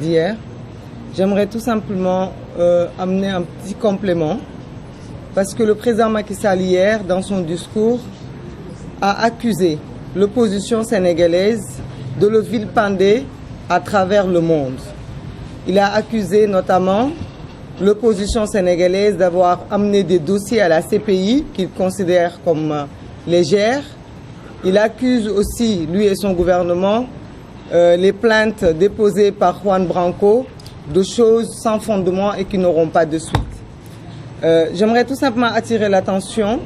d'hier. J'aimerais tout simplement amener un petit complément parce que le président Macky Sall hier, dans son discours, a accusé l'opposition sénégalaise de le vilipender à travers le monde. Il a accusé notamment l'opposition sénégalaise d'avoir amené des dossiers à la CPI qu'il considère comme légères. Il accuse aussi, lui et son gouvernement, les plaintes déposées par Juan Branco de choses sans fondement et qui n'auront pas de suite. J'aimerais tout simplement attirer l'attention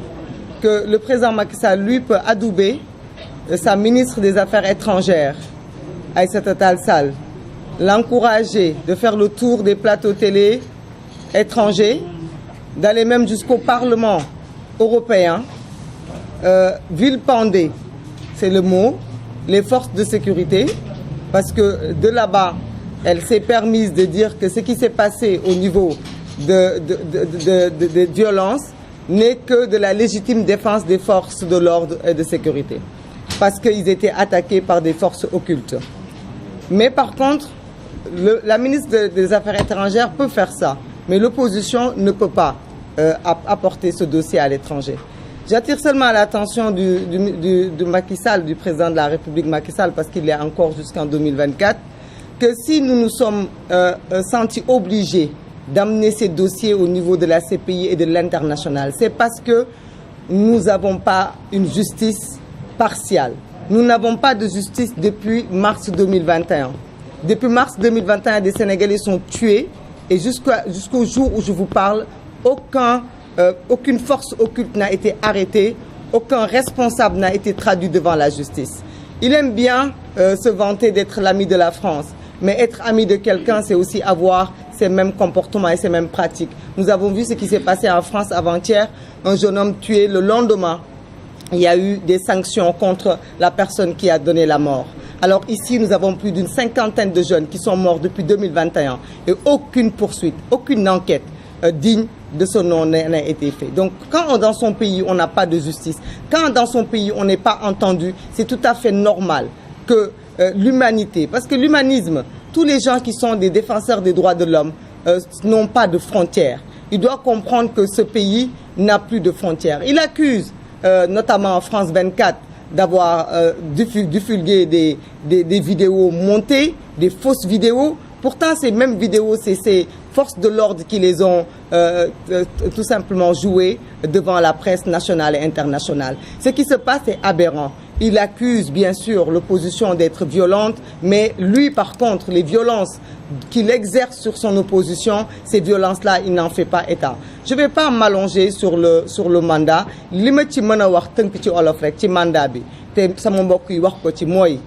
que le président Macky Sall, lui, peut adouber sa ministre des Affaires étrangères, Aïssata Tall Sall, l'encourager de faire le tour des plateaux télé étrangers, d'aller même jusqu'au Parlement européen, vilipender, c'est le mot, les forces de sécurité, parce que de là-bas, elle s'est permise de dire que ce qui s'est passé au niveau de violence n'est que de la légitime défense des forces de l'ordre et de sécurité, parce qu'ils étaient attaqués par des forces occultes. Mais par contre, la ministre des Affaires étrangères peut faire ça, mais l'opposition ne peut pas apporter ce dossier à l'étranger. J'attire seulement l'attention du Macky Sall, du président de la République Macky Sall, parce qu'il est encore jusqu'en 2024, que si nous nous sommes sentis obligés d'amener ces dossiers au niveau de la CPI et de l'international, c'est parce que nous n'avons pas une justice partiale. Nous n'avons pas de justice depuis mars 2021. Depuis mars 2021, des Sénégalais sont tués et jusqu'au jour où je vous parle, aucune force occulte n'a été arrêtée, aucun responsable n'a été traduit devant la justice. Il aime bien se vanter d'être l'ami de la France, mais être ami de quelqu'un, c'est aussi avoir ces mêmes comportements et ces mêmes pratiques. Nous avons vu ce qui s'est passé en France avant-hier, un jeune homme tué. Le lendemain, il y a eu des sanctions contre la personne qui a donné la mort. Alors ici, nous avons plus d'une 50aine de jeunes qui sont morts depuis 2021 et aucune poursuite, aucune enquête digne de ce nom n'a été fait. Donc quand dans son pays, on n'a pas de justice, quand dans son pays, on n'est pas entendu, c'est tout à fait normal que l'humanité, parce que l'humanisme, tous les gens qui sont des défenseurs des droits de l'homme n'ont pas de frontières. Il doit comprendre que ce pays n'a plus de frontières. Il accuse notamment France 24 d'avoir divulgué des vidéos montées, des fausses vidéos. Pourtant, ces mêmes vidéos, c'est ces forces de l'ordre qui les ont tout simplement jouées devant la presse nationale et internationale. Ce qui se passe est aberrant. Il accuse bien sûr l'opposition d'être violente, mais lui par contre, les violences qu'il exerce sur son opposition, ces violences-là, il n'en fait pas état. Je ne vais pas m'allonger sur le mandat. Li ma ci mën a wax tënk ci olof rek ci mandat bi te sama mbokk yi wax ko ci mooy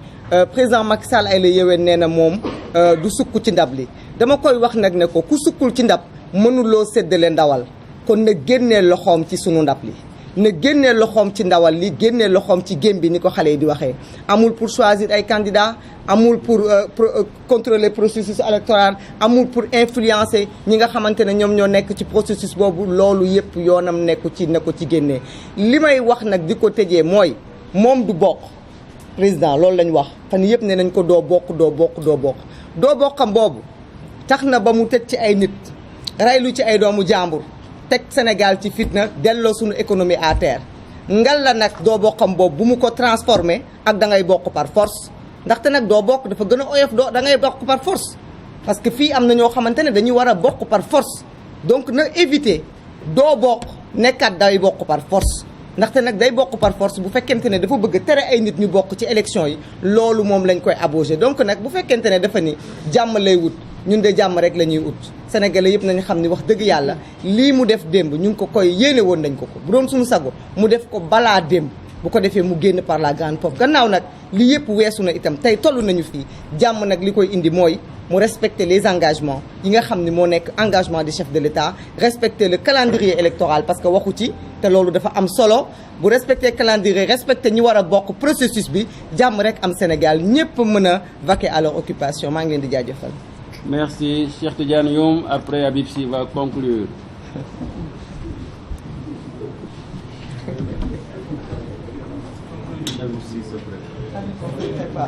président Macky Sall ay la yéwén nee na moom du sukk ci ndab li. Dama koy wax nag ne ko ku sukkul ci ndab mënuloo séddale ndawal kon na génnee loxoom ci sunu ndab li. Ne génnee loxoom ci ndawal li génnee loxoom ci gém bi ni ko xale yi di waxee amul pour choisir ay candidats amul pour contrôler processus électoral amul pour influencer ñi nga xamante ne ñoom ñoo nekk ci processus boobu loolu yëpp yoonam nekku ci na ko ci génnee. Li may wax nag di ko tëjee mooy moom du bokk président loolu lañ wax fan yëpp ne nañ ko doo bokkam boobu tax na ba mu tëj ci ay nit raylu ci ay doomu jàmbur teg Sénégal ci fitna delloo suñu économie à terre ngal la nag doo bokkam boobu bu mu ko transformé ak da ngay bokk par force ndaxte nag doo bokk dafa gën a oyof da ngay bokk par force parce que fii am na ñoo xamante ne dañuy war a bokk par force donc na éviter doo bokk nekkat day bokk par force ndaxte nag day bokk par force bu fekkente ne dafa bëgg tere ay nit ñu bokk ci élection yi loolu moom lañ koy abauger donc nag bu fekkente ne dafa ni jàmm lay wut ñun de jàmm rek la ñuy ut sénégalais yëpp nañu xam ni wax dëgg yàlla lii mu def démb ñu ngi ko koy yéene woon nañ ko bu doon suñu sago mu def ko balaa démb bu ko defee mu génn par la grande porte gannaaw nag lii yëpp weesu na itam tey toll nañu fii jàmm nag li koy indi mooy mu respecter les engagements yi nga xam ni moo nekk engagement du chef de l'État respecter le calendrier électoral parce que waxu ci te loolu dafa am solo bu respecter calendrier respecter ñi war a bokk processus bi jàmm rek am Sénégal ñëpp mën a vaquer à leur occupation maa ngi leen di jaajëfal. Merci, Cheikh Tidiane Youm. Après, Habib Sy va conclure. Habib Sy, s'il vous plaît.